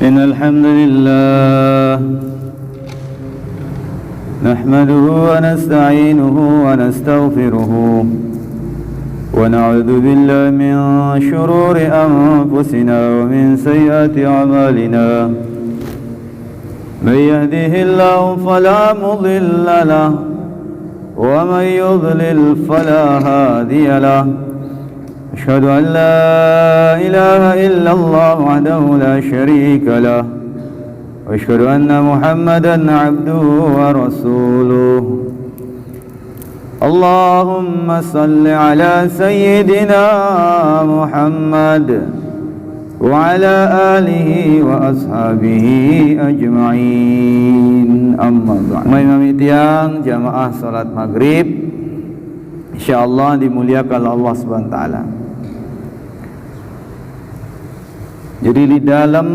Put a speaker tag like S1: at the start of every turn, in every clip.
S1: إن الحمد لله نحمده ونستعينه ونستغفره ونعوذ بالله من شرور أنفسنا ومن سيئات أعمالنا من يهده الله فلا مضل له ومن يضلل فلا هادي له أشهد أن لا إله إلا الله وحده لا شريك له وأشهد أن محمدا عبده ورسوله اللهم صل على سيدنا محمد وعلى آله وأصحابه أجمعين أما بعد. Mengimami tiang jamaah salat maghrib, insyaallah dimuliakan Allah Subhanahu wa taala. Jadi di dalam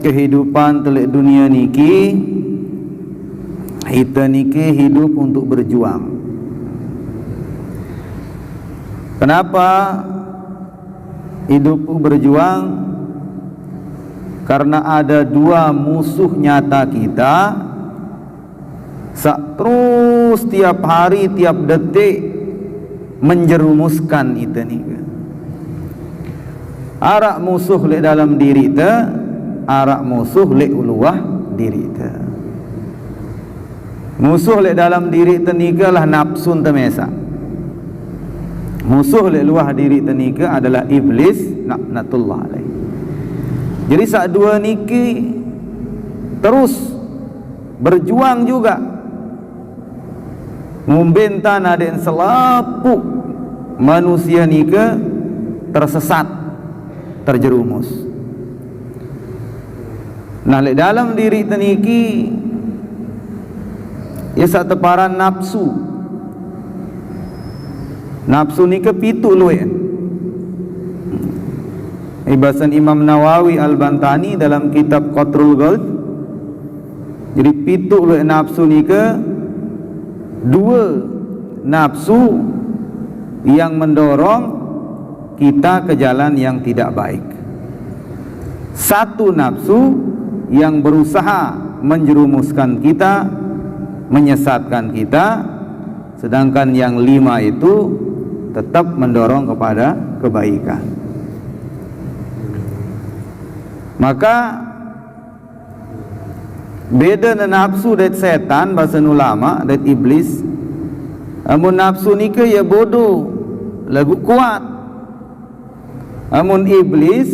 S1: kehidupan telik dunia niki, kita niki hidup untuk berjuang. Kenapa hidup berjuang? Karena ada dua musuh nyata kita, terus tiap hari, tiap detik menjerumuskan kita niki. Arak musuh lek dalam diri kita, arak musuh lek luah diri kita. Musuh lek dalam diri kita nika lah nafsun temesa. Musuh lek luah diri kita nika adalah iblis laknatullah alaih. Jadi sak dua niki terus berjuang juga membentan aden selapuk manusia nika tersesat, terjerumus. Nah, lek dalam diri teniki ya sak teparan nafsu. Nafsu ni ke pitu luwe. Ibasan Imam Nawawi Al-Bantani dalam kitab Qatrul Ghalb. Jadi pitu luwe nafsu ni ke dua nafsu yang mendorong kita ke jalan yang tidak baik. Satu nafsu yang berusaha menjerumuskan kita, menyesatkan kita, sedangkan yang lima itu tetap mendorong kepada kebaikan. Maka beda nafsu dari setan, bahasa ulama, dari iblis. Amun nafsu ni ke ya bodoh, lagu kuat. Amun iblis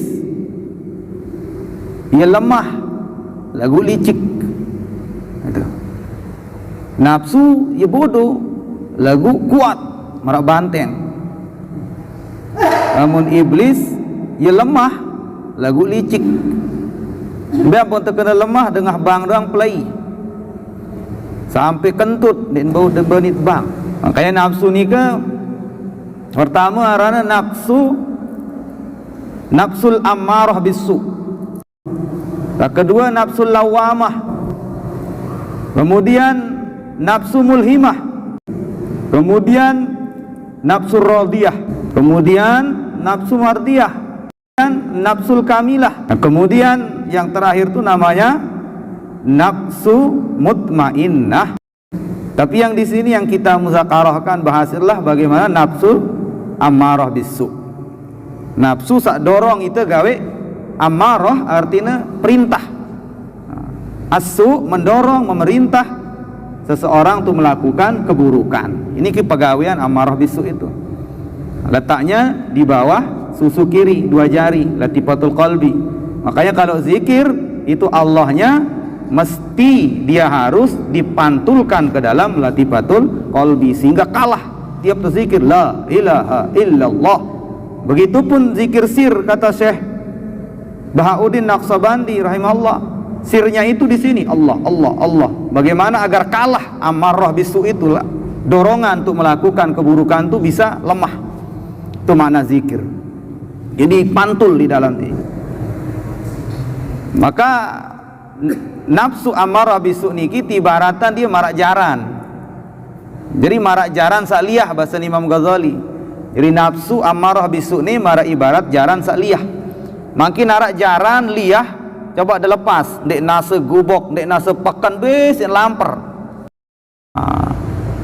S1: ia lemah, lagu licik. Itu. Nafsu ia bodoh, lagu kuat, marak banteng. Amun iblis ia lemah, lagu licik. Biar pun terkena lemah dengan bang doang pelai, sampai kentut dan bau debenit bang. Makanya nafsu ni ke pertama arana nafsul ammarah bisu. Yang kedua nafsul lawamah. Kemudian nafsu mulhimah. Kemudian nafsul radiyah. Kemudian nafsu mardiyah. Dan nafsul kamilah. Nah, kemudian yang terakhir itu namanya nafsu mutmainnah. Tapi yang di sini yang kita muzakarahkan bahasilah bagaimana nafsul ammarah bisu. Nafsu sak dorong itu gawe, amarah artinya perintah. Asu mendorong, memerintah seseorang untuk melakukan keburukan. Ini kepegawaian amarah bisu itu. Letaknya di bawah susu kiri, dua jari, latifatul qalbi. Makanya kalau zikir itu Allahnya mesti dia harus dipantulkan ke dalam latifatul qalbi sehingga kalah tiap zikir la ilaha illallah. Begitupun zikir sir, kata Syekh Bahauddin Naqsabandi rahimahullah. Sirnya itu di sini Allah, Allah, Allah. Bagaimana agar kalah amarah bisu itulah dorongan untuk melakukan keburukan itu bisa lemah. Itu makna zikir. Jadi pantul di dalam ini. Maka nafsu amarah bisu niki tibaratan dia marak jaran. Jadi marak jaran sakliyah bahasa Imam Ghazali. Jadi nafsu amarah bisu ni marak ibarat jaran sakliyah. Makin narak jaran liyah coba dia lepas, dek nasa gubok, dek nasa pakan bes yang lamper.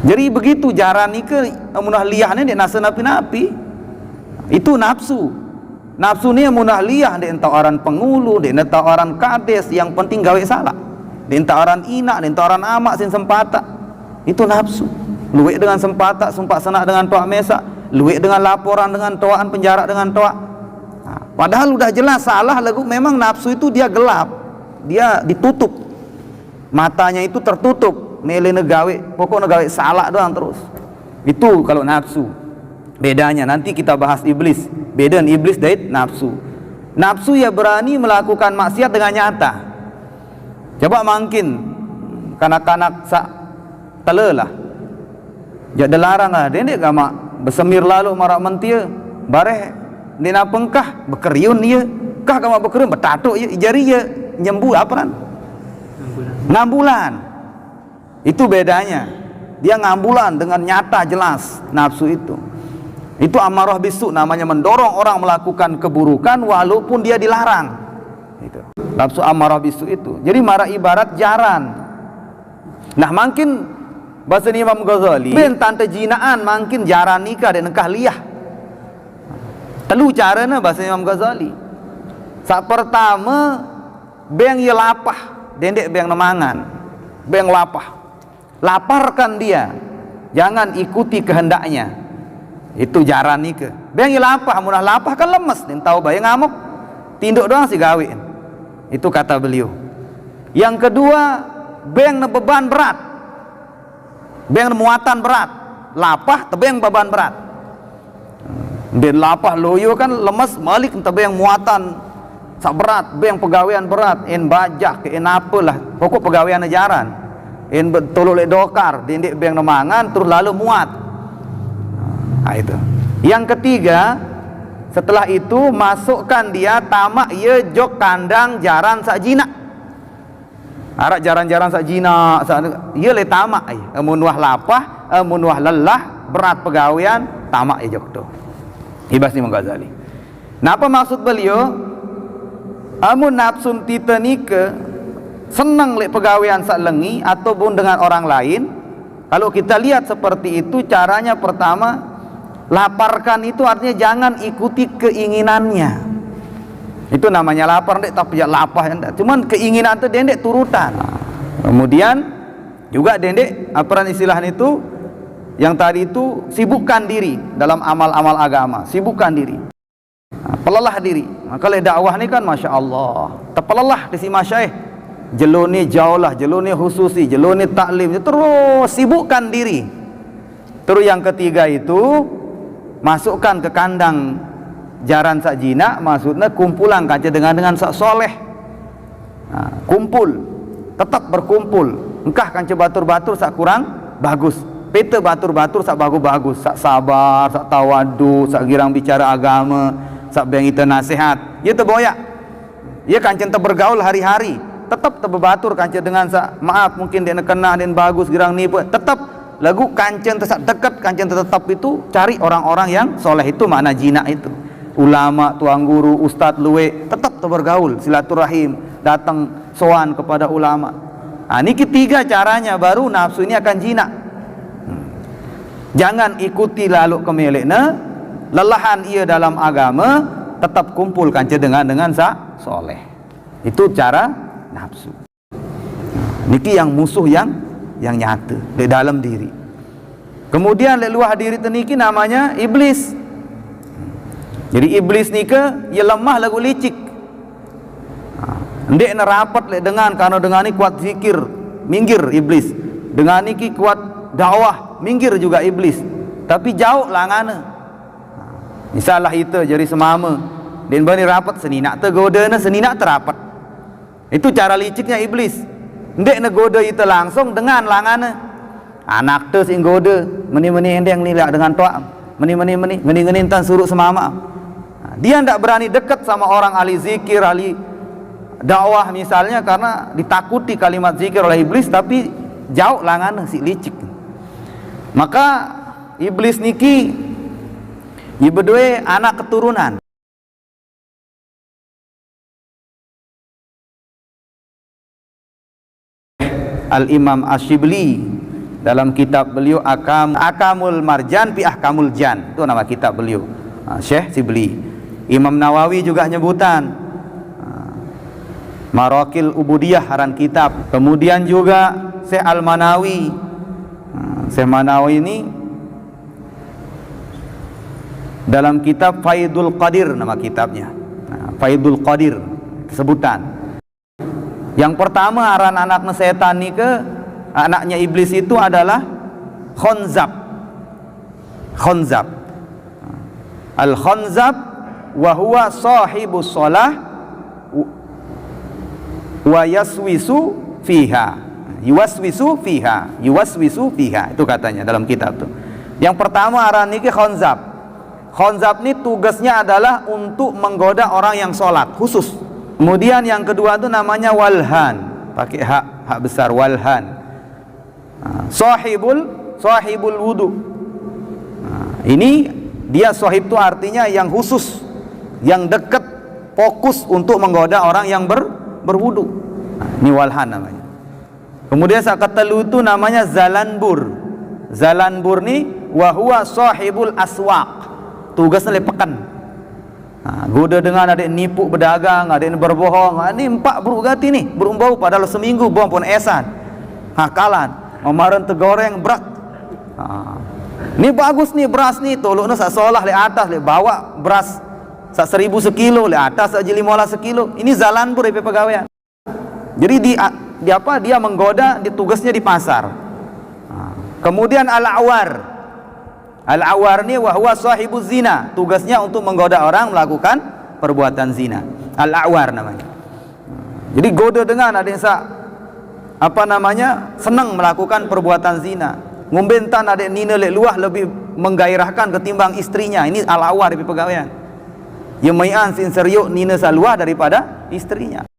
S1: Jadi begitu jaran ni ke amunah liyah ni dek nasa napi-napi. Itu nafsu. Nafsu ni amunah liyah dek entah orang pengulu, dek entah orang kades, yang penting gawe salah. Dek entah orang inak, dek entah orang amak sin sempata. Itu nafsu. Luwek dengan sempata, sumpak senak dengan toak mesak, luwek dengan laporan dengan toaan penjara dengan toak. Padahal udah jelas salah lagu, memang nafsu itu dia gelap, dia ditutup, matanya itu tertutup, mele negawe, pokok negawe salah doang terus. Itu kalau nafsu. Bedanya nanti kita bahas iblis. Beda iblis dari nafsu. Nafsu ya berani melakukan maksiat dengan nyata. Coba mungkin kanak-kanak sak telelah. Jadi larang lah, dia ni gamak bersemir lalu marak mentia, bareh dia nak pengkah berkeriun dia, kah gamak berkeriun bertatuk je, jari je nyembu apa kan? Ngambulan. Itu bedanya. Dia ngambulan dengan nyata jelas nafsu itu. Itu amarah bisu, namanya mendorong orang melakukan keburukan walaupun dia dilarang. Itu. Nafsu amarah bisu itu. Jadi marah ibarat jaran. Nah, mungkin bahasa Imam Ghazali ben tante jinaan makin jaran nikah dan nikah liyah. Telu carana bahasa Imam Ghazali. Sak pertama beng ye lapah, dendek beng nemangan. Beng lapah. Laparkan dia. Jangan ikuti kehendaknya. Itu jaran nikah. Beng ye lapah, munah lapah kan lemes, den tahu bae ngamuk. Tinduk doang si gawe. Itu kata beliau. Yang kedua, beng beban berat. Beng muatan berat, lapah tebeng beban berat. Den lapah loyo kan lemes malik tebeng muatan sak berat, beng pegawaian berat, en bajak ke en apalah, pokok pegawaian ajaran. En betuluk lek dokar, dendek beng nemangan terus lalu muat. Nah, itu. Yang ketiga, setelah itu masukkan dia tamak ye jok kandang jaran sak jinak. Arak jaran-jaran sak jinak, ia le tamak ai. Amun wah lapah, amun wah lelah, berat pegawaian, tamak ai jok tu. Ibas Imam Ghazali. Napa maksud beliau? Amun nafsun tita nike senang le pegawaian sak lengi ataupun dengan orang lain, kalau kita lihat seperti itu caranya pertama, laparkan itu artinya jangan ikuti keinginannya. Itu namanya lapar dek, tapi ya lapah anda. Cuman keinginan itu dendek turutan. Kemudian juga dendek aparan istilah itu yang tadi itu sibukkan diri dalam amal-amal agama, sibukkan diri. Pelelah diri. Maka le dakwah ni kan masya Allah. Terpelelah di si masyaih. Jeloni jauhlah, jeloni khususi, jeloni taklim. Terus sibukkan diri. Terus yang ketiga itu masukkan ke kandang jaran sak jinak, maksudnya kumpulan kaca dengan sak soleh. Kumpul, tetap berkumpul. Engkah kanca batur-batur sak kurang bagus, peta batur-batur sak bagus-bagus, sak sabar, sak tawadu, sak girang bicara agama, sak beng ita nasihat. Ia terboyak. Ia kanca bergaul hari-hari, tetap terbatur kanca dengan sak maaf mungkin dia kena dan bagus girang ni pun tetap lagu kanca tersak dekat, kanca tetap itu cari orang-orang yang soleh. Itu makna jinak itu. Ulama, tuang guru, ustadz luwe tetap bergaul, silaturahim, datang soan kepada ulama. Ini ketiga caranya baru nafsu ini akan jinak. Jangan ikuti lalu kemelekna, lelahan ia dalam agama, tetap kumpul kanca dengan sak soleh. Itu cara nafsu. Niki yang musuh yang nyata di dalam diri. Kemudian di luar diri teniki namanya iblis. Jadi iblis ni ke ia lemah lagu licik. Ndek na rapat le dengan karena dengan ni kuat zikir, minggir iblis. Dengan ni ki kuat dakwah, minggir juga iblis. Tapi jauh langana. Misalnya itu jadi semama. Den bani rapat seninak tergoda na seninak terapat. Itu cara liciknya iblis. Ndek na goda itu langsung dengan langana. Anak tu sing goda, meni-meni endeng ni lah dengan tua. Meni-meni tan suruh semama. Dia tidak berani dekat sama orang ahli zikir, ahli dakwah misalnya karena ditakuti kalimat zikir oleh iblis, tapi jauh langan si licik. Maka iblis niki ia berdua anak keturunan. Al-Imam Asyibli dalam kitab beliau Akamul Marjan fi Ahkamul Jan, itu nama kitab beliau, Syekh Sibli. Imam Nawawi juga nyebutan Marakil Ubudiyah aran kitab. Kemudian juga Syekh Al-Manawi. Syekh Manawi ini dalam kitab Faidul Qadir, nama kitabnya Faidul Qadir, sebutan. Yang pertama aran anak setan ni ke anaknya iblis itu adalah Khonzab. Khonzab. Al-Khonzab wa huwa sahibus shalah wa yaswisu fiha. Yuwaswisu fiha. Itu katanya dalam kitab itu. Yang pertama aran ni ke Khonzab. Khonzab ni tugasnya adalah untuk menggoda orang yang sholat khusus. Kemudian yang kedua itu namanya Walhan, pakai hak besar, Walhan. Sahibul wudu. Ini dia sahib itu artinya yang khusus, yang dekat, fokus untuk menggoda orang yang berwudu. Ini Walhan namanya. Kemudian saat ketelu itu namanya Zalanbur. Zalanbur ni wahuwa sahibul aswaq. Tugasnya lepekan. Goda dengan adik nipu berdagang, adik berbohong. Ini 4 berugati nih, berumbau padahal seminggu buang pun esan. Hakalan, memaran tegoreng berat. Ini bagus nih beras nih, tolong nak seolah le atas le bawa beras 1.000 sekilo le atas saja 15 sekilo. Ini Zalanbur IP pegawaian. Jadi dia menggoda, tugasnya di pasar. Kemudian Al-Awar. Al-Awar ni wahwa sahibuz zina, tugasnya untuk menggoda orang melakukan perbuatan zina. Al-Awar namanya. Jadi goda dengan ada yang senang melakukan perbuatan zina. Ngumbentan ada nina lek luah lebih menggairahkan ketimbang istrinya. Ini Al-Awar di pegawaian. Yang mayan sin seriuk nina saluah daripada istrinya.